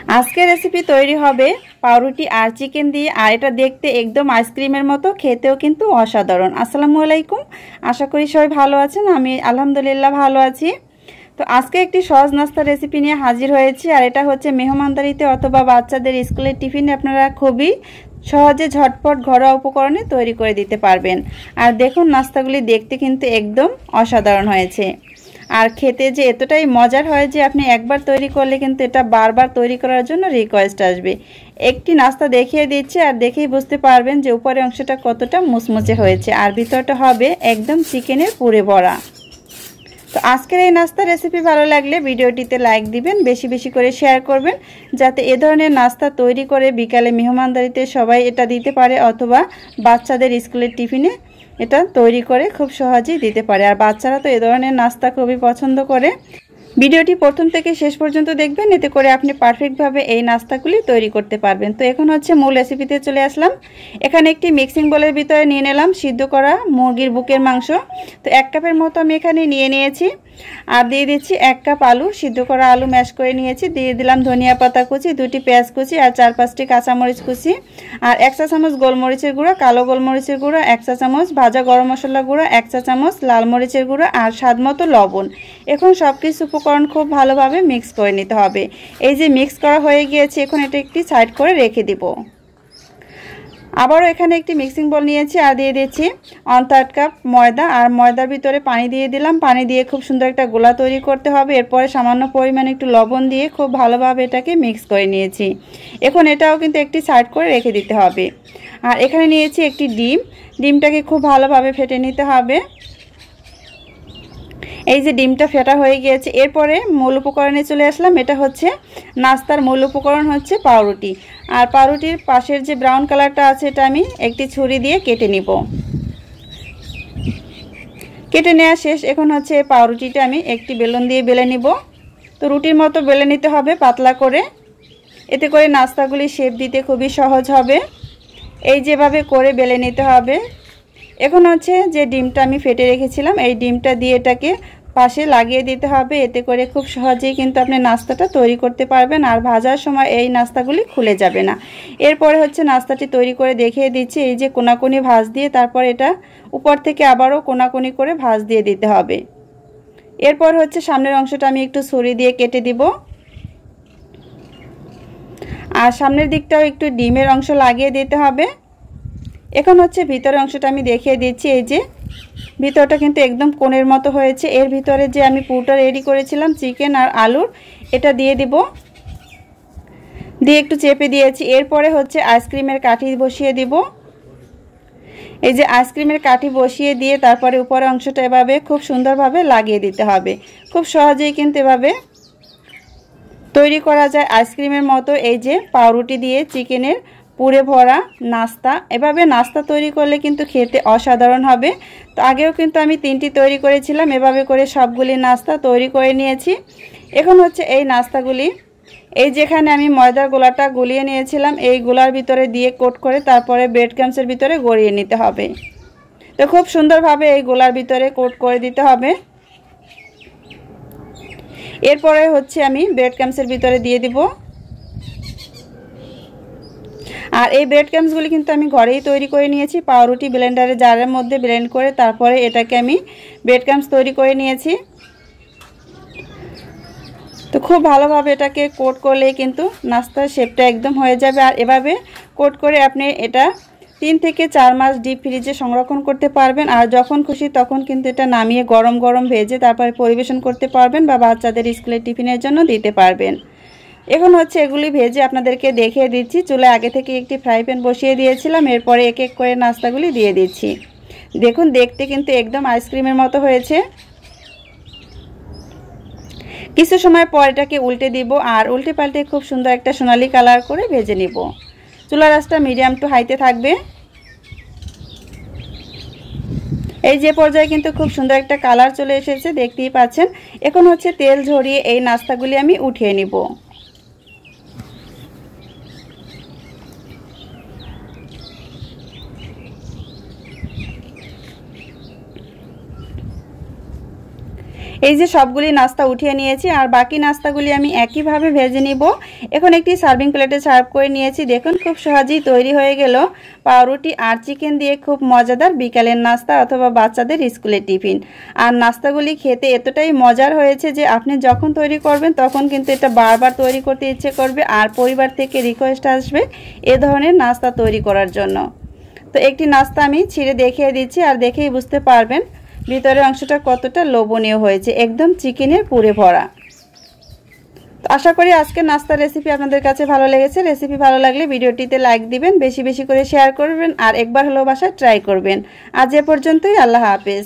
আজকে রেসিপি তৈরি হবে পাউরুটি আর চিকেন দিয়ে, আর এটা দেখতে একদম আইসক্রিমের মতো, খেতেও কিন্তু অসাধারণ। আসসালামু আলাইকুম, আশা করি সবাই ভালো আছেন। আমি আলহামদুলিল্লাহ ভালো আছি। তো আজকে একটি সহজ নাস্তা রেসিপি নিয়ে হাজির হয়েছি, আর এটা হচ্ছে মেহমানদারিতে অথবা বাচ্চাদের স্কুলের টিফিনে আপনারা খুবই সহজে ঝটপট ঘরোয়া উপকরণে তৈরি করে দিতে পারবেন। আর দেখুন, নাস্তাগুলি দেখতে কিন্তু একদম অসাধারণ হয়েছে, আর খেতে যে এতটাই মজার হয় যে আপনি একবার তৈরি করলে কিন্তু এটা বারবার তৈরি করার জন্য রিকোয়েস্ট আসবে। একটি নাস্তা দেখিয়ে দিচ্ছে, আর দেখেই বুঝতে পারবেন যে উপরের অংশটা কতটা মুচমুচে হয়েছে আর ভিতরটা হবে একদম চিকেনের পুরে ভরা। তো আজকের এই নাস্তা রেসিপি ভালো লাগলে ভিডিওটিতে লাইক দিবেন, বেশি বেশি করে শেয়ার করবেন, যাতে এ ধরনের নাস্তা তৈরি করে বিকালে মেহমানদারিতে সবাই এটা দিতে পারে, অথবা বাচ্চাদের স্কুলের টিফিনে এটা তৈরি করে খুব সহজেই দিতে পারে। আর বাচ্চারা তো এ ধরনের নাস্তা খুবই পছন্দ করে। ভিডিওটি প্রথম থেকে শেষ পর্যন্ত দেখবেন, এতে করে আপনি পারফেক্টভাবে এই নাস্তাগুলি তৈরি করতে পারবেন। তো এখন হচ্ছে মূল রেসিপিতে চলে আসলাম। এখানে একটি মিক্সিং বোলের ভিতরে নিয়ে নিলাম সিদ্ধ করা মুরগির বুকের মাংস। তো 1 কাপের মতো আমি এখানে নিয়ে নিয়েছি। আর দিয়ে দিচ্ছি 1 কাপ আলু, সিদ্ধ করা আলু ম্যাশ করে নিয়েছি। দিয়ে দিলাম ধনিয়া পাতা কুচি, 2টি পেঁয়াজ কুচি, আর 4-5টি কাঁচামরিচ কুচি, আর 1 চা চামচ গোলমরিচের গুঁড়া, কালো গোলমরিচের গুঁড়া 1 চা চামচ, ভাজা গরম মশলা গুঁড়া 1 চা চামচ, লাল মরিচের গুঁড়া, আর স্বাদ মতো লবণ। এখন সব কিছু উপকরণ খুব ভালোভাবে মিক্স করে নিতে হবে। এই যে মিক্স করা হয়ে গিয়েছে, এখন এটা একটি সাইড করে রেখে দিব। আবারও এখানে একটি মিক্সিং বোল নিয়েছি, আর দিয়ে দিচ্ছি 1/3 কাপ ময়দা, আর ময়দার ভিতরে পানি দিয়ে দিলাম। পানি দিয়ে খুব সুন্দর একটা গোলা তৈরি করতে হবে। এরপরে সামান্য পরিমাণে একটু লবণ দিয়ে খুব ভালোভাবে এটাকে মিক্স করে নিয়েছি। এখন এটাও কিন্তু একটি সাইড করে রেখে দিতে হবে। আর এখানে নিয়েছি একটি ডিমটাকে খুব ভালোভাবে ফেটে নিতে হবে। এই যে ডিমটা ফেটা হয়ে গিয়েছে, এরপরে মূল উপকরণে চলে আসলাম। এটা হচ্ছে নাস্তার মূল উপকরণ হচ্ছে পাউরুটি। আর পাউরুটির পাশের যে ব্রাউন কালারটা আছে, এটা আমি একটি ছুরি দিয়ে কেটে নিব। কেটে নেওয়া শেষ। এখন হচ্ছে পাউরুটিটা আমি একটি বেলুন দিয়ে বেলে নিব। তো রুটির মতো বেলে নিতে হবে পাতলা করে, এতে করে নাস্তাগুলি শেপ দিতে খুবই সহজ হবে। এই যেভাবে করে বেলে নিতে হবে। এখন হচ্ছে যে ডিমটা আমি ফেটে রেখেছিলাম, এই ডিমটা দিয়ে এটাকে পাশে লাগিয়ে দিতে হবে। এতে করে খুব সহজেই কিন্তু আপনি নাস্তাটা তৈরি করতে পারবেন, আর ভাজার সময় এই নাস্তাগুলি খুলে যাবে না। এরপরে হচ্ছে নাস্তাটি তৈরি করে দেখিয়ে দিচ্ছি। এই যে কোনাকুনি ভাঁজ দিয়ে তারপর এটা উপর থেকে আবারও কোনাকুনি করে ভাঁজ দিয়ে দিতে হবে। এরপর হচ্ছে সামনের অংশটা আমি একটু ছুরি দিয়ে কেটে দিব, আর সামনের দিকটাও একটু ডিমের অংশ লাগিয়ে দিতে হবে। এখন হচ্ছে ভিতরের অংশটা আমি দেখিয়ে দিচ্ছি। এই যে ভিতরটা কিন্তু একদম কোণের মতো হয়েছে। এর ভিতরে যে আমি পুরটা রেডি করেছিলাম চিকেন আর আলুর, এটা দিয়ে দিব, দিয়ে একটু চেপে দিয়েছি। এরপরে হচ্ছে আইসক্রিমের কাঠি বসিয়ে দিব। এই যে আইসক্রিমের কাঠি বসিয়ে দিয়ে তারপরে উপরের অংশটা এভাবে খুব সুন্দরভাবে লাগিয়ে দিতে হবে। খুব সহজেই কিন্তু এভাবে তৈরি করা যায় আইসক্রিমের মতো এই যে পাউরুটি দিয়ে চিকেনের পুরে ভরা নাস্তা। এভাবে নাস্তা তৈরি করলে কিন্তু খেতে অসাধারণ হবে। তো আগেও কিন্তু আমি 3টি তৈরি করেছিলাম, এভাবে করে সবগুলি নাস্তা তৈরি করে নিয়েছি। এখন হচ্ছে এই নাস্তাগুলি এই যেখানে আমি ময়দার গোলাটা গলিয়ে নিয়েছিলাম, এই গোলার ভিতরে দিয়ে কোট করে তারপরে ব্রেড ক্রাম্বসের ভিতরে গড়িয়ে নিতে হবে। তো খুব সুন্দরভাবে এই গোলার ভিতরে কোট করে দিতে হবে। এরপরে হচ্ছে আমি ব্রেড ক্রাম্বসের ভিতরে দিয়ে দিব। আর এই ব্রেড ক্রাম্বসগুলি কিন্তু আমি ঘরেই তৈরি করে নিয়েছি। পাউরুটি ব্লেন্ডারে জারের মধ্যে ব্লেন্ড করে তারপরে এটাকে আমি ব্রেড ক্রাম্বস তৈরি করে নিয়েছি। তো খুব ভালোভাবে এটাকে কোট করলেই কিন্তু নাস্তার শেপটা একদম হয়ে যাবে। আর এভাবে কোট করে আপনি এটা 3 থেকে 4 মাস ডিপ ফ্রিজে সংরক্ষণ করতে পারবেন। আর যখন খুশি তখন কিন্তু এটা নামিয়ে গরম গরম ভেজে তারপরে পরিবেশন করতে পারবেন, বা বাচ্চাদের স্কুলের টিফিনের জন্য দিতে পারবেন। এখন হচ্ছে এগুলি ভেজে আপনাদেরকে দেখিয়ে দিচ্ছি। চুলায় আগে থেকে একটি ফ্রাই প্যান বসিয়ে দিয়েছিলাম, এরপরে এক এক করে নাস্তাগুলি দিয়ে দিচ্ছি। দেখুন, দেখতে কিন্তু একদম আইসক্রিমের মতো হয়েছে। কিছু সময় পর এটাকে উল্টে দিব, আর উল্টে পাল্টে খুব সুন্দর একটা সোনালী কালার করে ভেজে নিব। চুলার আঁচটা মিডিয়াম টু হাইতে থাকবে। এই যে পর্যায়ে কিন্তু খুব সুন্দর একটা কালার চলে এসেছে, দেখতেই পাচ্ছেন। এখন হচ্ছে তেল ঝরিয়ে এই নাস্তাগুলি আমি উঠিয়ে নিব। এই যে সবগুলি নাস্তা উঠিয়ে নিয়েছি আর বাকি নাস্তাগুলি আমি একইভাবে ভেজে নিব। এখন একটি সার্ভিং প্লেটে সার্ভ করে নিয়েছি। দেখুন খুব সহজেই তৈরি হয়ে গেল পাউরুটি আর চিকেন দিয়ে খুব মজাদার বিকালের নাস্তা অথবা বাচ্চাদের স্কুলের টিফিন। আর নাস্তাগুলি খেতে এতটাই মজার হয়েছে যে আপনি যখন তৈরি করবেন তখন কিন্তু এটা বারবার তৈরি করতে ইচ্ছে করবে আর পরিবার থেকে রিকোয়েস্ট আসবে এ ধরনের নাস্তা তৈরি করার জন্য। তো একটি নাস্তা আমি ছিঁড়ে দেখিয়ে দিচ্ছি আর দেখেই বুঝতে পারবেন ভিতরের অংশটা কতটা লোভনীয় হয়েছে, একদম চিকেনের পুরে ভরা। তো আশা করি আজকের নাস্তার রেসিপি আপনাদের কাছে ভালো লেগেছে। রেসিপি ভালো লাগলে ভিডিওটিতে লাইক দিবেন, বেশি বেশি করে শেয়ার করবেন আর একবার হলেও বাসায় ট্রাই করবেন। আজ এ পর্যন্তই, আল্লাহ হাফেজ।